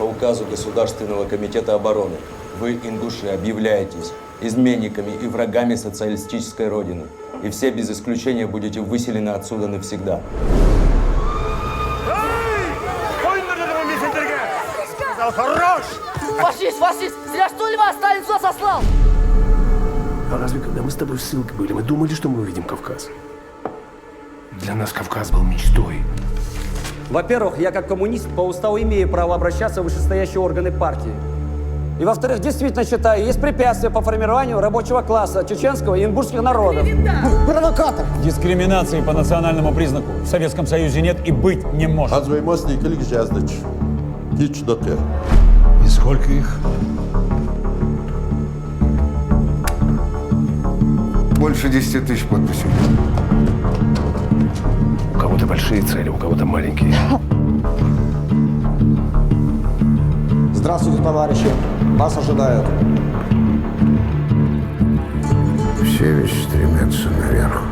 указу Государственного комитета обороны вы, ингуши, объявляетесь изменниками и врагами социалистической родины. И все без исключения будете выселены отсюда навсегда. Хорош! Фашист, фашист! Зря что ли вас Сталин сюда сослал? А разве когда мы с тобой в ссылке были, мы думали, что мы увидим Кавказ? Для нас Кавказ был мечтой. Во-первых, я как коммунист по уставу имею право обращаться в вышестоящие органы партии. И во-вторых, действительно считаю, есть препятствия по формированию рабочего класса чеченского и ингушских народов. Провокатор! Дискриминации по национальному признаку в Советском Союзе нет и быть не может. И сколько их? Больше 10 тысяч подписей. У кого-то большие цели, у кого-то маленькие. Здравствуйте, товарищи! Вас ожидают. Все ведь стремятся наверх.